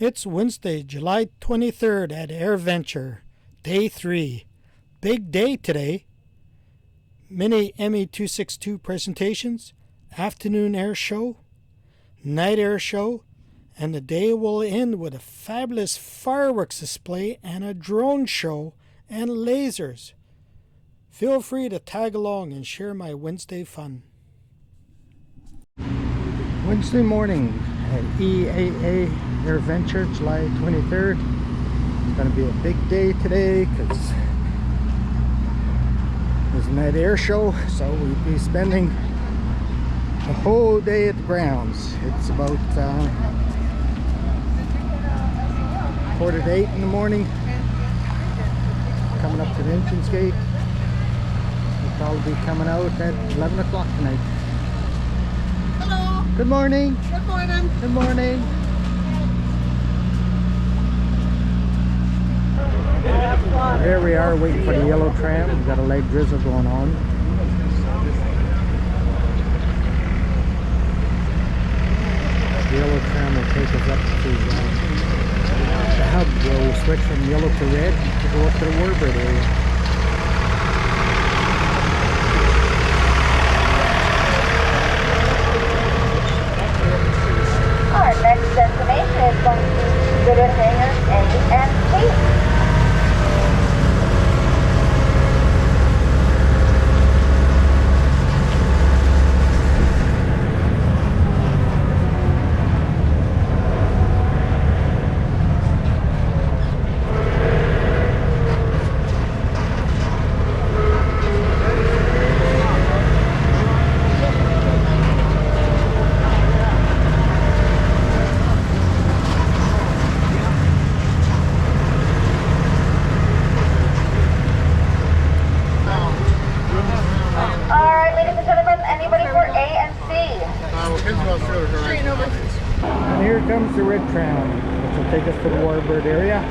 It's Wednesday, July 23rd at AIRVENTURE, Day 3. Big day today. Mini ME262 presentations, afternoon air show, night air show, and the day will end with a fabulous fireworks display and a drone show and lasers. Feel free to tag along and share my Wednesday fun. Wednesday morning at EAA AIRVENTURE, July 23rd. It's going to be a big day today because there's a night air show, so we'll be spending the whole day at the grounds. It's about 7:45 in the morning. Coming up to the entrance gate. We'll probably be coming out at 11 o'clock tonight. Hello. Good morning. Good morning. Good morning. Here we are waiting for the yellow tram. We've got a light drizzle going on. The yellow tram will take us up to the hub where we'll switch from yellow to red to go up to the Warbird area. Our next destination is going to be Exhibit Hangars A and C. And here comes the red tram, which will take us to the Warbird area.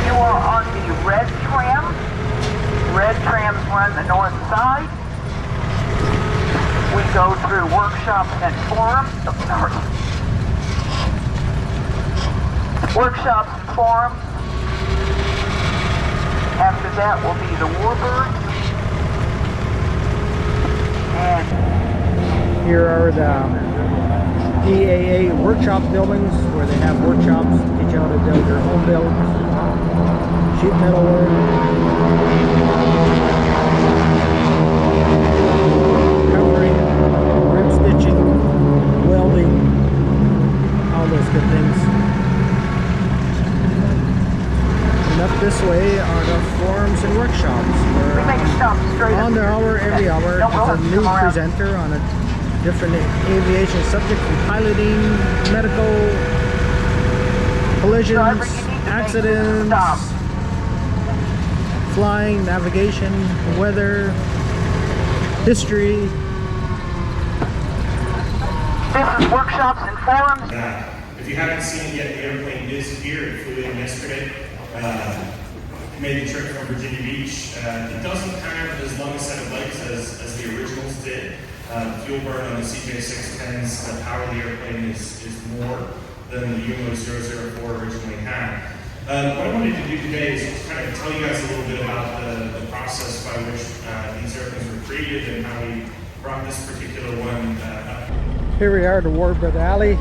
You are on the red tram. Red trams run the north side. We go through workshops and forums. Workshops and forums. After that will be the Warbird. And here are the EAA workshop buildings where they have workshops to teach you how to build your home build, sheet metal work, covering, rim stitching, welding, all those good things. And up this way are the forums and workshops. we make a stop straight On the hour, every hour, No, we'll there's a have to new come around. presenter on a different aviation subject, from piloting, medical, collisions, Driver, you need to make accidents, stop. flying, navigation, weather, history. This is workshops and forums. If you haven't seen it yet, the airplane is here. It flew in yesterday. Made the trip from Virginia Beach. It doesn't have as long a set of legs as the originals did. Fuel burn on the CJ610s, the power of the airplane is more than the UMO 004 originally had. What I wanted to do today is kind of tell you guys a little bit about the process by which these airplanes were created and how we brought this particular one up. Here we are at the Warbird Alley,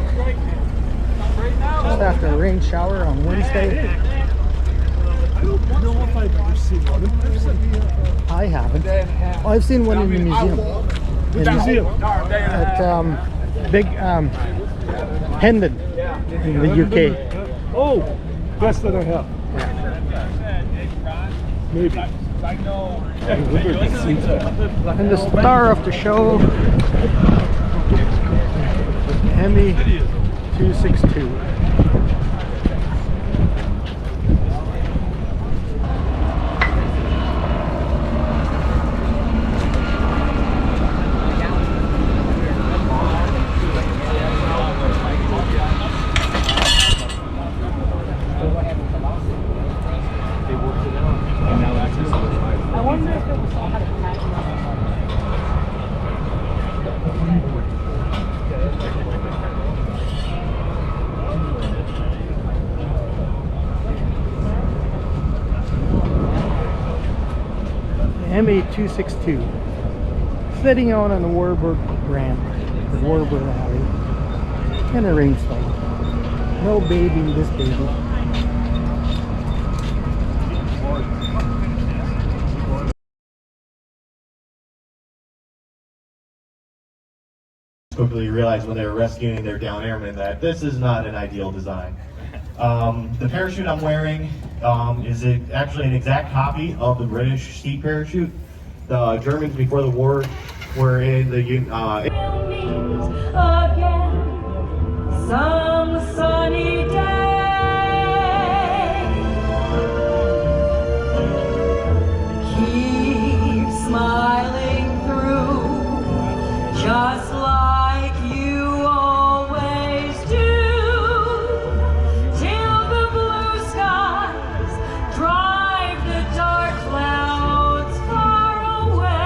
just after a rain shower on Wednesday. I don't know if I've ever seen one in person. I haven't. Oh, I've seen one in the museum. At Big Hendon in the UK. Oh, best that I have. Maybe. And the star of the show, ME262. They worked it out. ME-262 sitting out on the Warburg ramp, the Warburg Alley, in a rainstorm. No babying this baby. Quickly realized when they were rescuing their down airmen that this is not an ideal design. The parachute I'm wearing is actually an exact copy of the British steep parachute. The Germans before the war were in the Again, some sunny day. Keep smiling through, just like you always do, till the blue skies drive the dark clouds far away.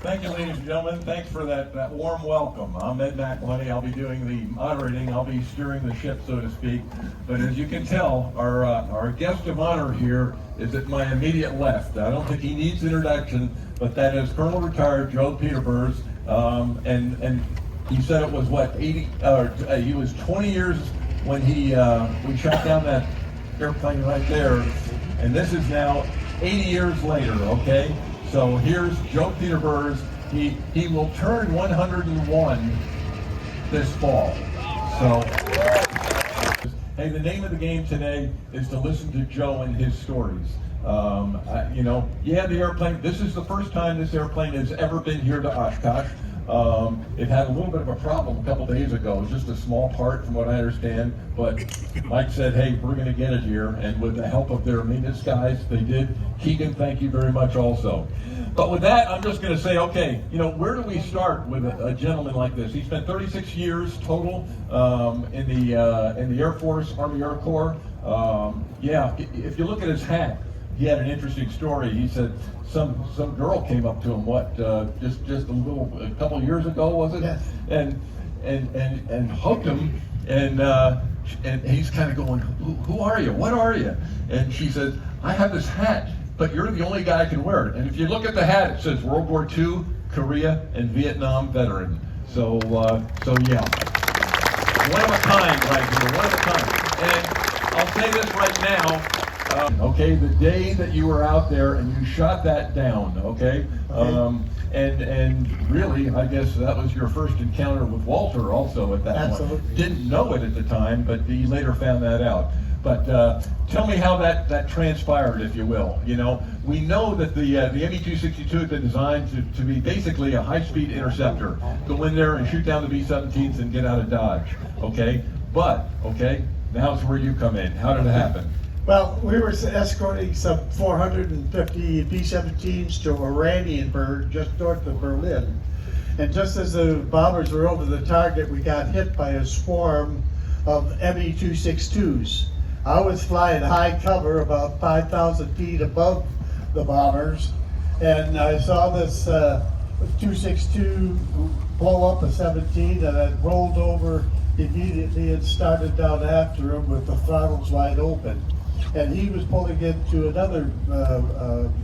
Thank you, ladies and gentlemen. Thanks for that warm welcome. I'm Ed McElhenney. I'll be doing the moderating. I'll be steering the ship, so to speak. But as you can tell, our guest of honor here is at my immediate left. I don't think he needs introduction, but that is Colonel Retired Joe Peterburs. And he said it was what, 80? He was 20 years when we shot down that airplane right there, and this is now 80 years later. Okay. So here's Joe Peterburs. He will turn 101 this fall. So, hey, the name of the game today is to listen to Joe and his stories. You know, the airplane, this is the first time this airplane has ever been here to OSHKOSH. It had a little bit of a problem a couple days ago, just a small part from what I understand, but Mike said, hey, we're going to get it here, and with the help of their maintenance guys, they did. Keegan, thank you very much also. But with that, I'm just going to say, okay, you know, where do we start with a gentleman like this? He spent 36 years total in the Air Force, Army Air Corps. If you look at his hat, he had an interesting story. He said some girl came up to him, just a couple years ago, was it? Yes. And hugged him, and he's kind of going, who are you? What are you? And she said, I have this hat, but you're the only guy who can wear it. And if you look at the hat, it says World War II, Korea, and Vietnam veteran. So yeah, one of a kind right here, one of a kind. And I'll say this right now. Okay, the day that you were out there and you shot that down, okay? And really, I guess that was your first encounter with Walter also at that Absolutely. point. Didn't know it at the time, but you later found that out. But tell me how that transpired, if you will. You know, we know that the ME-262 has been designed to be basically a high-speed interceptor. Go in there and shoot down the B-17s and get out of Dodge, okay? But, okay, now's where you come in. How did it happen? Well, we were escorting some 450 B-17s to Oranienburg, just north of Berlin. And just as the bombers were over the target, we got hit by a swarm of ME-262s. I was flying high cover, about 5,000 feet above the bombers, and I saw this 262 blow up a 17, and I rolled over immediately and started down after him with the throttles wide open. And he was pulling into another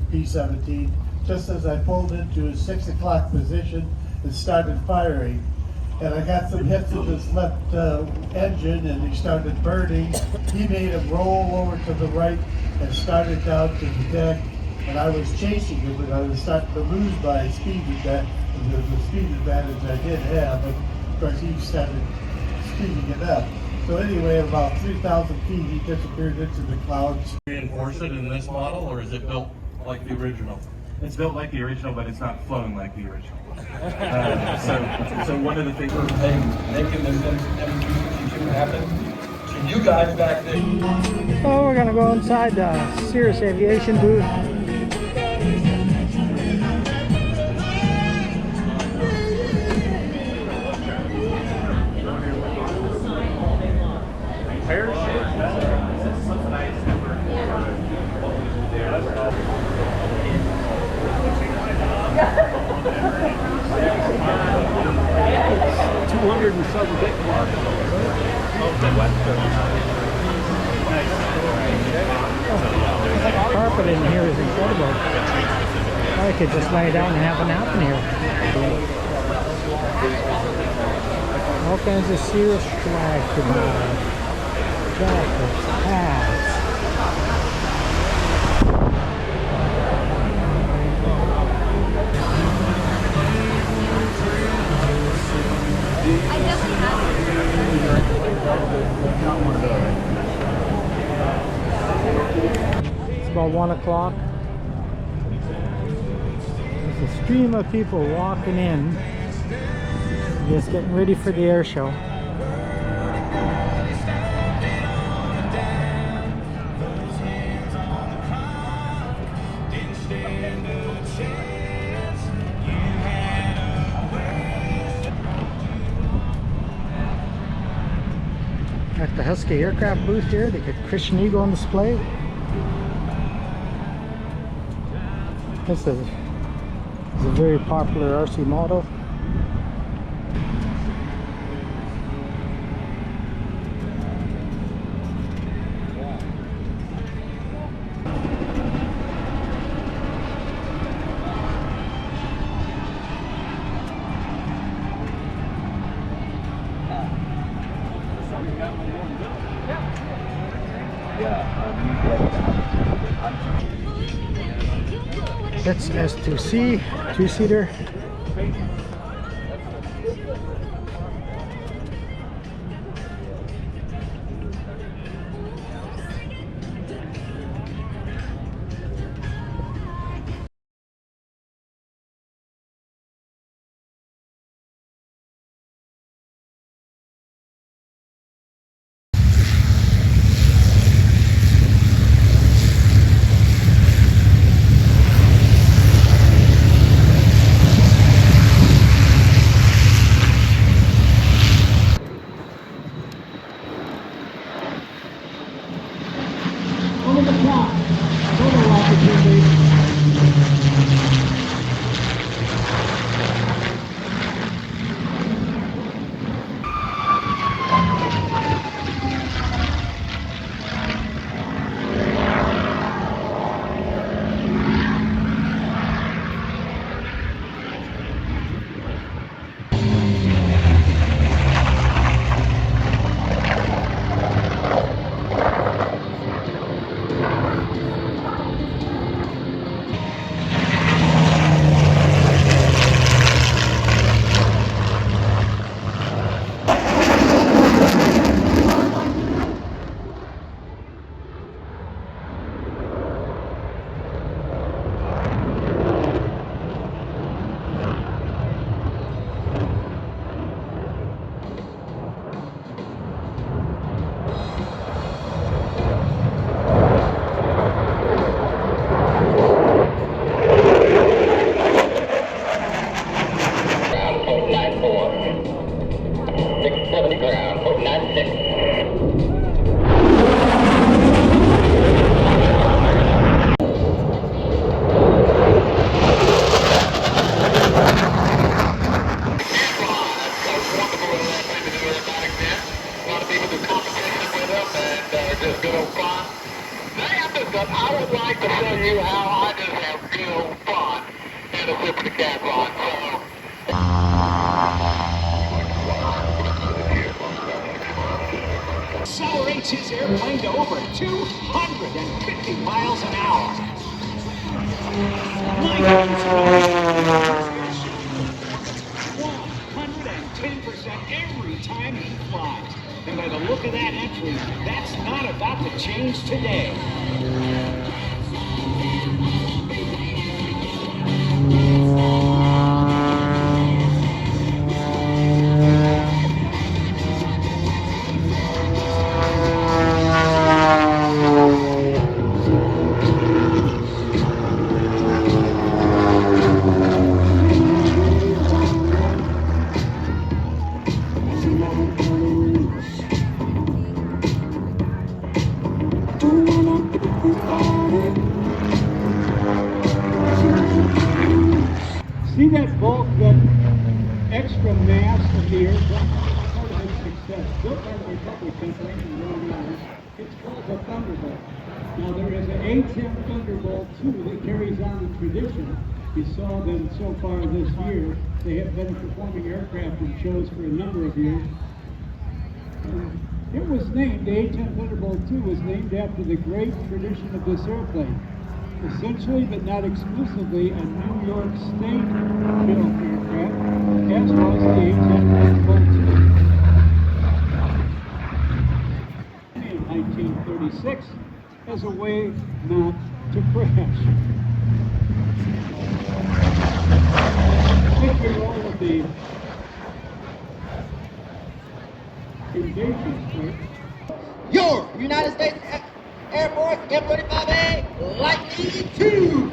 B-17 just as I pulled into his 6 o'clock position and started firing. And I got some hits with his left engine, and he started burning. He made him roll over to the right and started down to the deck. And I was chasing him, and I was starting to lose my speed advantage, the speed advantage I did have. But of course, he started speeding it up. So anyway, at about 3,000 feet, he disappeared into the clouds. Reinforce it in this model, or is it built like the original? It's built like the original, but it's not flown like the original. So one of the things For making this ME-262 happen, to you guys back then. Oh, we're gonna go inside the Cirrus Aviation booth. Carpet in here is incredible. I could just lay down and have a nap in here. All kinds of serious swag to buy. Jackets, hats. I definitely have. It's about 1 o'clock. There's a stream of people walking in, just getting ready for the air show. At the Husky aircraft booth here, they got Christian Eagle on display. This is a very popular RC model. That's S2C, 2-seater. I would like to show you how I just have good old fun in a sip of the cat rock. Accelerates his airplane to over 250 miles an hour. 110% every time he flies. And by the look of that entry, that's not about to change today. See that bulk, that extra mass of the aircraft? Part of its success. Built by the Republic Corporation, it's called the Thunderbolt. Now A-10 Thunderbolt II that carries on the tradition. We saw them so far this year. They have been performing aircraft in shows for a number of years. It was named, the A-10 Thunderbolt II was named after the great tradition of this airplane. Essentially, but not exclusively, a New York State built aircraft, as was the A-10 Thunderbolt II. In 1936, as a way not to crash. Picture all of the engagements. Your United States Air Force F-35A Lightning II.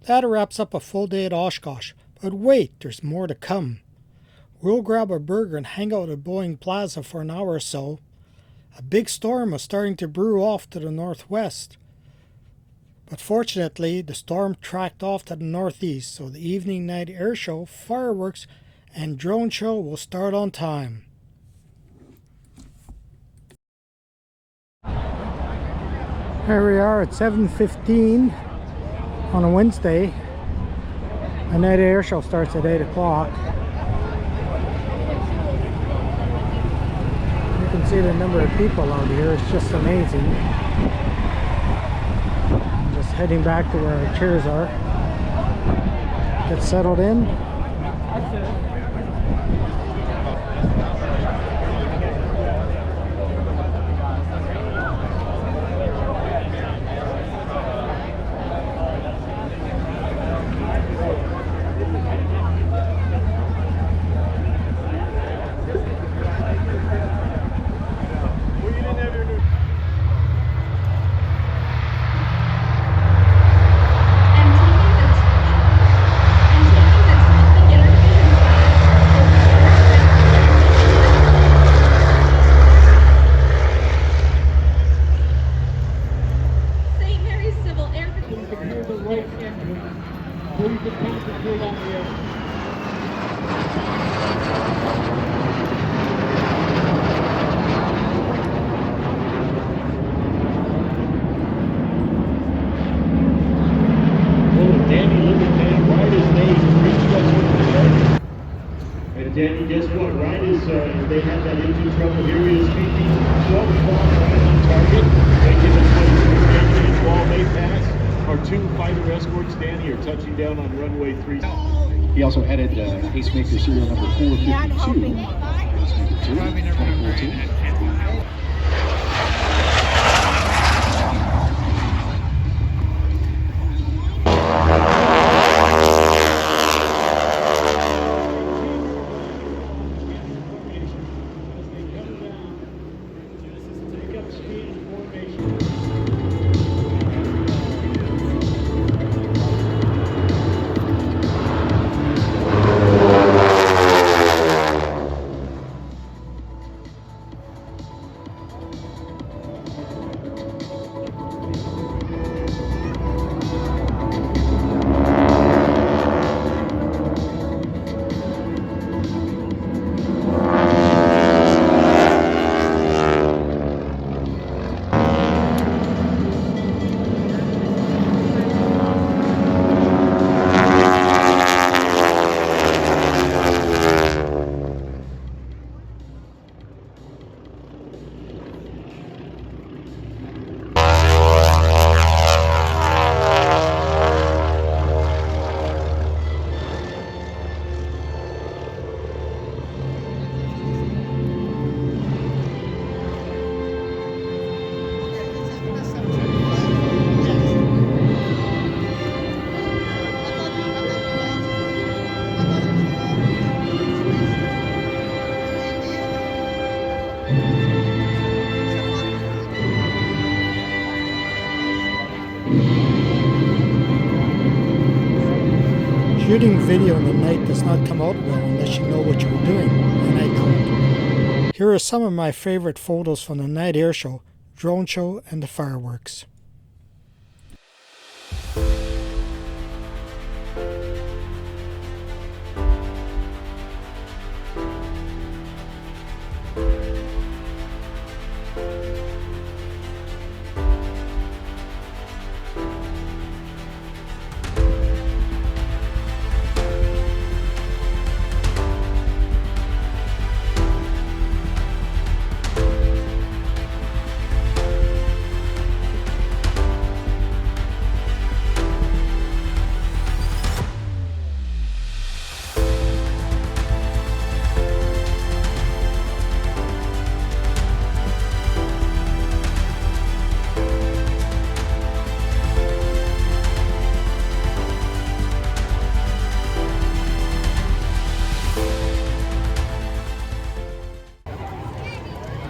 That wraps up a full day at OSHKOSH. But wait, there's more to come. We'll grab a burger and hang out at Boeing Plaza for an hour or so. A big storm was starting to brew off to the northwest. But fortunately, the storm tracked off to the northeast, so the evening night air show, fireworks, and drone show will start on time. Here we are at 7:15 on a Wednesday. The night air show starts at 8 o'clock. You can see the number of people out here. It's just amazing. I'm just heading back to where our chairs are. Get settled in. Danny, guess what? Ryan is, they have that engine trouble here. He is speaking 12 o'clock right on target. They give us what while they pass. Our two fighter escorts, Danny, are touching down on runway 3. He also added pacemaker serial number 452. Pacemaker 2, 2014. Shooting video in the night does not come out well unless you know what you're doing, and I don't. Here are some of my favorite photos from the night air show, drone show, and the fireworks.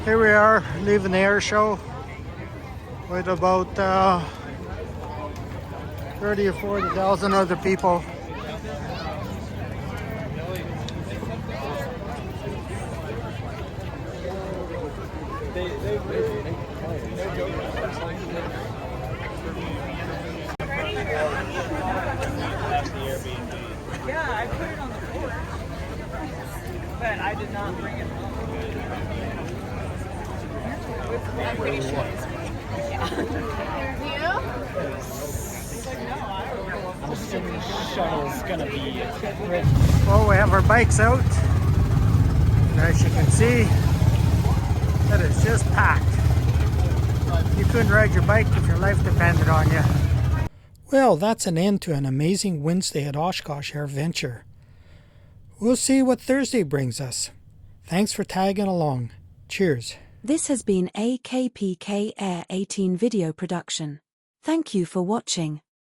Here we are, leaving the air show with about 30 or 40,000 other people. Yeah, I put it on the board, but I did not bring it home. I'm pretty sure it's me. Yeah. I'm assuming the shuttle's gonna be Well, we have our bikes out. And as you can see, that is just packed. You couldn't ride your bike if your life depended on you. Well, that's an end to an amazing Wednesday at OSHKOSH AIRVENTURE. We'll see what Thursday brings us. Thanks for tagging along. Cheers. This has been a KPK Air 18 video production. Thank you for watching.